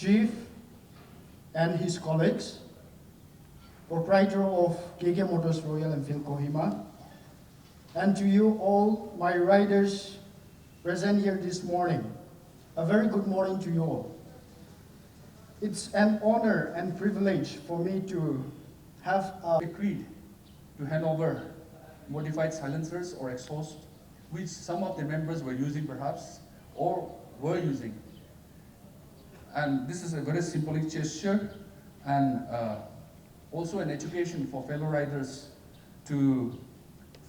Chief and his colleagues, proprietor of KK Motors Royal Enfield Kohima, and to you all, my riders present here this morning, a very good morning to you all. It's an honor and privilege for me to have agreed to hand over modified silencers or exhaust, which some of the members were using perhaps, or were using. And this is a very symbolic gesture and also an education for fellow riders to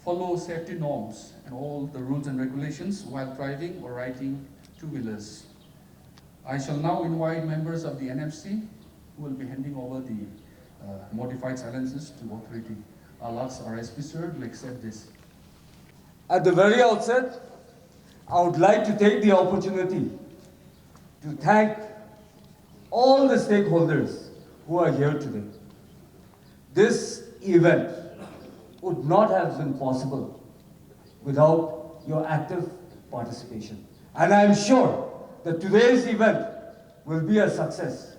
follow safety norms and all the rules and regulations while driving or riding two-wheelers. I shall now invite members of the NFC who will be handing over the modified silencers to authority. I'll ask our SP sir to accept this. At the very outset, I would like to take the opportunity to thank all the stakeholders who are here today. This event would not have been possible without your active participation. And I'm sure that today's event will be a success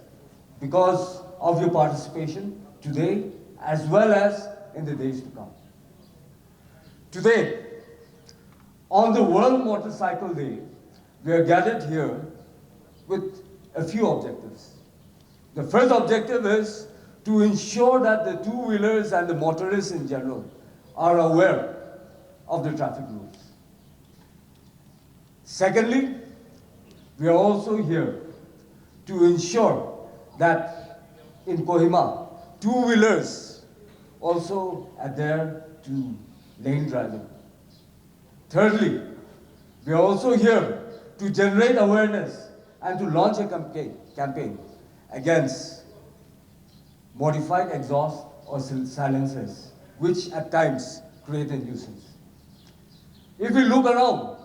because of your participation today as well as in the days to come. Today, on the World Motorcycle Day, we are gathered here with a few objectives. The first objective is to ensure that the two-wheelers and the motorists in general are aware of the traffic rules. Secondly, we are also here to ensure that in Kohima, two-wheelers also adhere to lane driving. Thirdly, we are also here to generate awareness and to launch a campaign against modified exhaust or silencers, which at times create a nuisance. If we look around,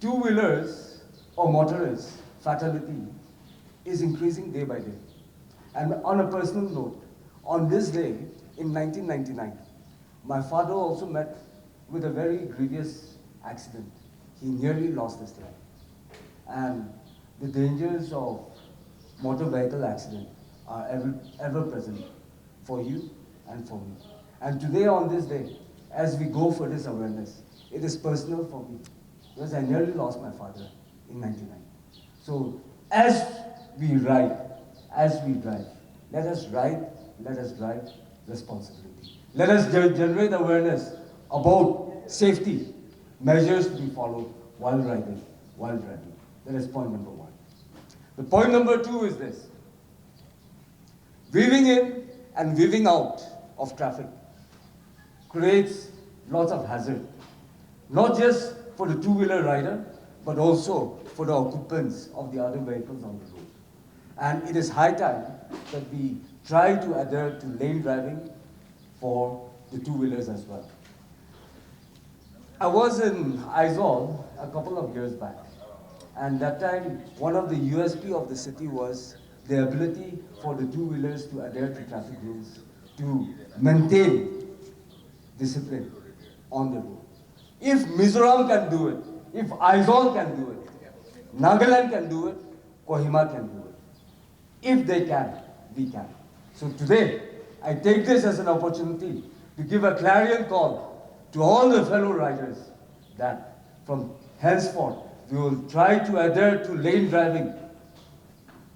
two-wheelers or motorists fatality is increasing day by day. And on a personal note, on this day in 1999, my father also met with a very grievous accident. He nearly lost his life. And the dangers of motor vehicle accident are ever present for you and for me. And today on this day, as we go for this awareness, it is personal for me because I nearly lost my father in 99. So as we ride, as we drive, let us ride, let us drive responsibly. Let us generate awareness about safety measures to be followed while riding, while driving. That is point number one. The point number two is this. Weaving in and weaving out of traffic creates lots of hazard, not just for the two-wheeler rider, but also for the occupants of the other vehicles on the road. And it is high time that we try to adhere to lane driving for the two-wheelers as well. I was in Aizawl a couple of years back, and that time one of the USP of the city was the ability for the two-wheelers to adhere to traffic rules, to maintain discipline on the road. If Mizoram can do it, if Aizawl can do it, Nagaland can do it, Kohima can do it. If they can, we can. So today, I take this as an opportunity to give a clarion call to all the fellow riders that from henceforth, we will try to adhere to lane driving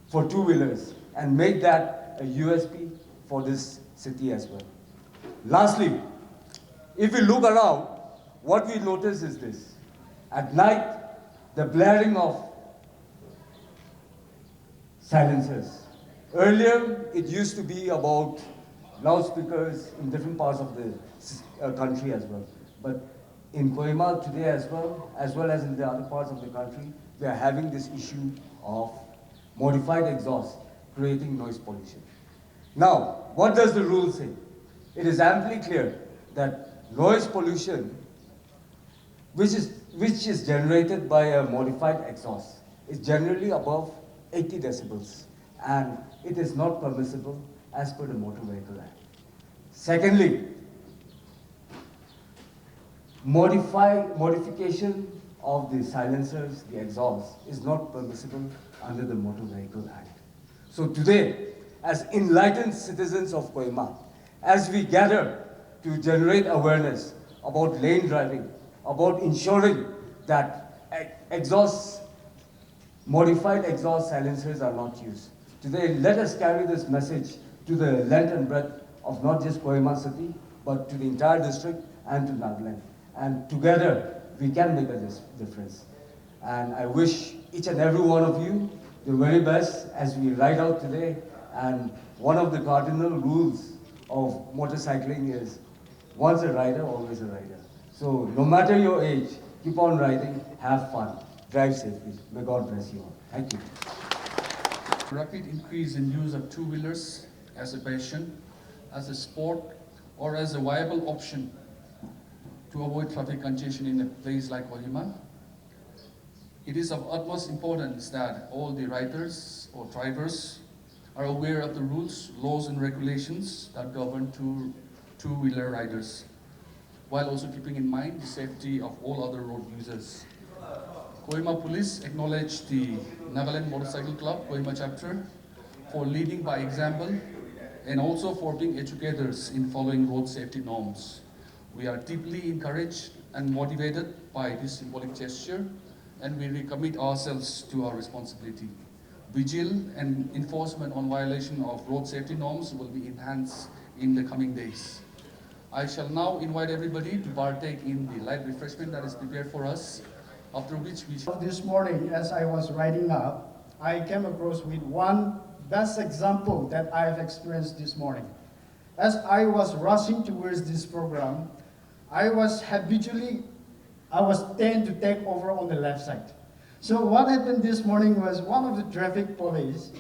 for two-wheelers and make that a USP for this city as well. Lastly, if we look around, what we notice is this. At night, the blaring of silencers. Earlier, it used to be about loudspeakers in different parts of the country as well. But in Kohima today as well as in the other parts of the country, we are having this issue of modified exhaust creating noise pollution. Now, what does the rule say? It is amply clear that noise pollution, which is generated by a modified exhaust, is generally above 80 decibels, and it is not permissible as per the Motor Vehicle Act. Secondly, modification of the silencers, the exhaust, is not permissible under the Motor Vehicle Act. So today, as enlightened citizens of Kohima, as we gather to generate awareness about lane driving, about ensuring that modified exhaust silencers are not used. Today, let us carry this message to the length and breadth of not just Kohima city, but to the entire district and to Nagaland. And together, we can make a difference. And I wish each and every one of you the very best as we ride out today. And one of the cardinal rules of motorcycling is once a rider, always a rider. So no matter your age, keep on riding, have fun, drive safely. May God bless you all. Thank you. Rapid increase in use of two-wheelers as a passion, as a sport, or as a viable option to avoid traffic congestion in a place like Kohima. It is of utmost importance that all the riders or drivers are aware of the rules, laws and regulations that govern two-wheeler riders, while also keeping in mind the safety of all other road users. Kohima Police acknowledge the Nagaland Motorcycle Club, Kohima Chapter, for leading by example and also for being educators in following road safety norms. We are deeply encouraged and motivated by this symbolic gesture, and we recommit ourselves to our responsibility. Vigil and enforcement on violation of road safety norms will be enhanced in the coming days. I shall now invite everybody to partake in the light refreshment that is prepared for us, after which we shall... This morning, as I was riding up, I came across with one best example that I have experienced this morning. As I was rushing towards this program, I was tend to take over on the left side. So what happened this morning was one of the traffic police,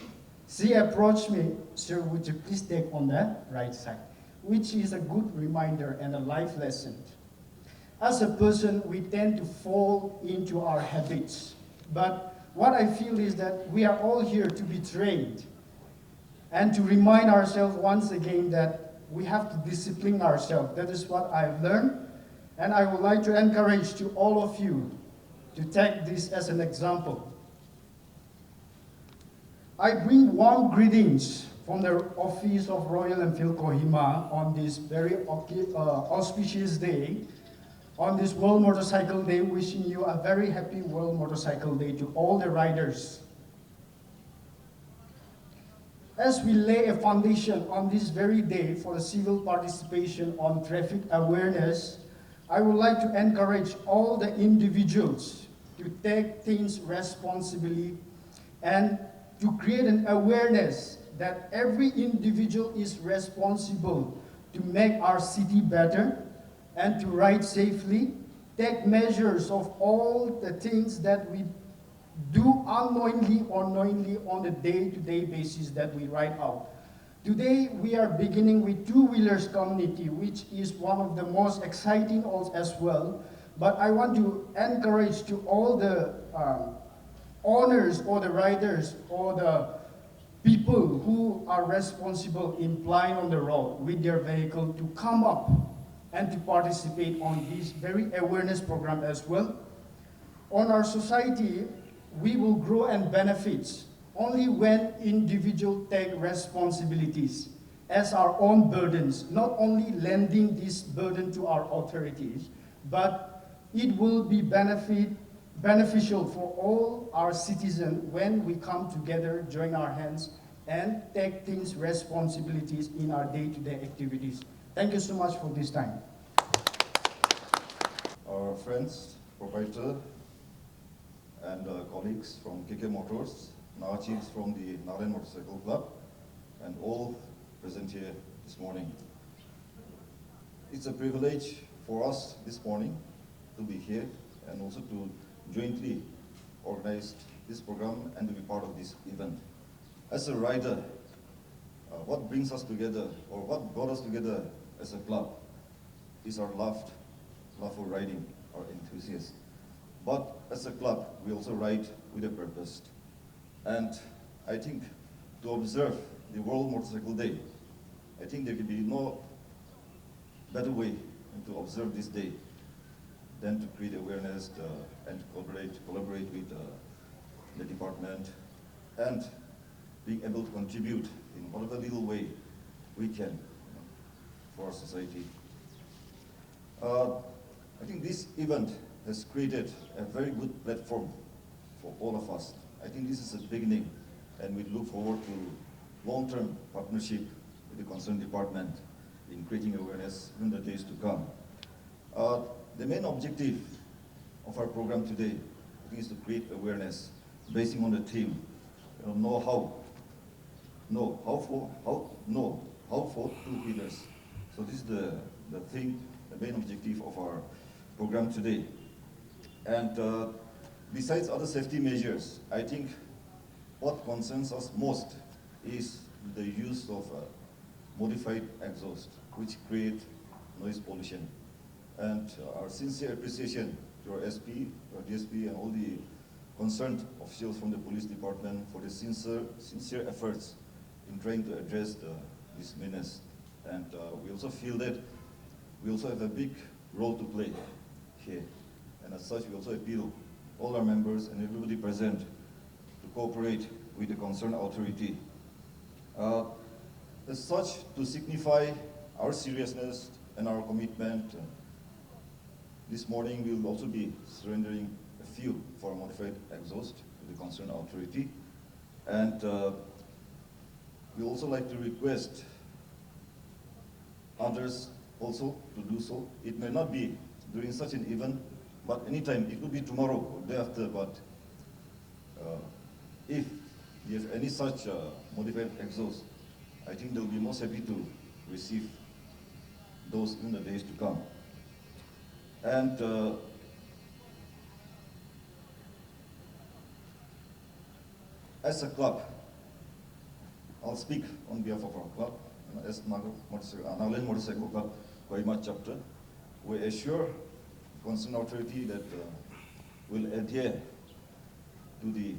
she approached me, "Sir, would you please take on the right side?" Which is a good reminder and a life lesson. As a person, we tend to fall into our habits. But what I feel is that we are all here to be trained and to remind ourselves once again that we have to discipline ourselves. That is what I've learned. And I would like to encourage to all of you to take this as an example. I bring warm greetings from the office of Royal Enfield Kohima on this very auspicious day, on this World Motorcycle Day, wishing you a very happy World Motorcycle Day to all the riders. As we lay a foundation on this very day for the civil participation on traffic awareness, I would like to encourage all the individuals to take things responsibly and to create an awareness that every individual is responsible to make our city better and to ride safely, take measures of all the things that we do unknowingly or knowingly on a day-to-day basis that we ride out. Today, we are beginning with two-wheelers community, which is one of the most exciting as well. But I want to encourage to all the owners or the riders or the people who are responsible in plying on the road with their vehicle to come up and to participate on this very awareness program as well. On our society, we will grow and benefit only when individuals take responsibilities as our own burdens, not only lending this burden to our authorities, but it will be beneficial for all our citizens when we come together, join our hands, and take things responsibilities in our day-to-day activities. Thank you so much for this time. Our friends, proprietor, and colleagues from KK Motors, Chiefs from the Nagaland Motorcycle Club, and all present here this morning. It's a privilege for us this morning to be here and also to jointly organize this program and to be part of this event. As a rider, what brings us together, or what brought us together as a club, is our love for riding, our enthusiasm. But as a club, we also ride with a purpose. And I think to observe the World Motorcycle Day, I think there could be no better way than to observe this day then to create awareness and to collaborate with the department, and being able to contribute in whatever little way we can for our society. I think this event has created a very good platform for all of us. I think this is a beginning, and we look forward to long-term partnership with the concerned department in creating awareness in the days to come. The main objective of our program today, I think, is to create awareness basing on the theme, know how for two pillars. So this is the thing, the main objective of our program today. And besides other safety measures, I think what concerns us most is the use of modified exhaust, which create noise pollution. And our sincere appreciation to our SP, our DSP, and all the concerned officials from the police department for the sincere efforts in trying to address this menace. And we also feel that we also have a big role to play here. And as such, we also appeal all our members and everybody present to cooperate with the concerned authority. As such, to signify our seriousness and our commitment, this morning we will also be surrendering a few for modified exhaust to the concerned authority. And we also like to request others also to do so. It may not be during such an event, but anytime. It could be tomorrow or day after, but if you have any such modified exhaust, I think they'll be most happy to receive those in the days to come. And as a club, I'll speak on behalf of our club, as Nagaland Motorcycle Club, Kohima Chapter. We assure concerned authority that will adhere to the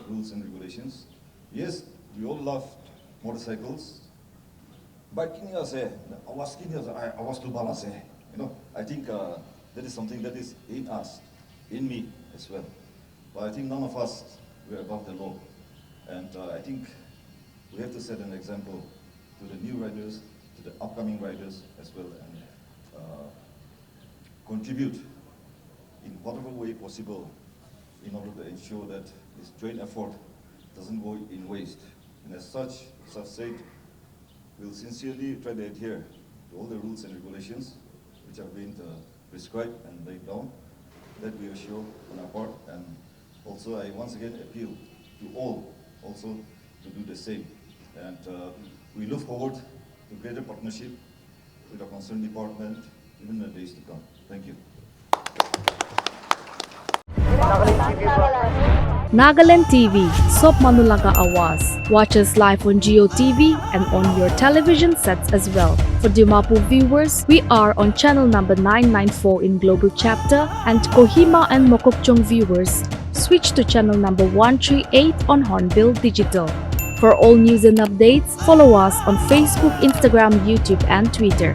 rules and regulations. Yes, we all love motorcycles. Biking is I was to balance. I think that is something that is in us, in me as well. But I think none of us were above the law, and I think we have to set an example to the new riders, to the upcoming riders as well, and contribute in whatever way possible in order to ensure that this joint effort doesn't go in waste. And as such said, we'll sincerely try to adhere to all the rules and regulations which have been prescribed and laid down. That we assure on our part. And also I once again appeal to all also to do the same. And we look forward to greater partnership with our concerned department even in the days to come. Thank you. Nagaland TV, Sob Manulaga Awas. Watch us live on Geo TV and on your television sets as well. For Dimapur viewers, we are on channel number 994 in Global Chapter, and Kohima and Mokokchung viewers, switch to channel number 138 on Hornbill Digital. For all news and updates, follow us on Facebook, Instagram, YouTube, and Twitter.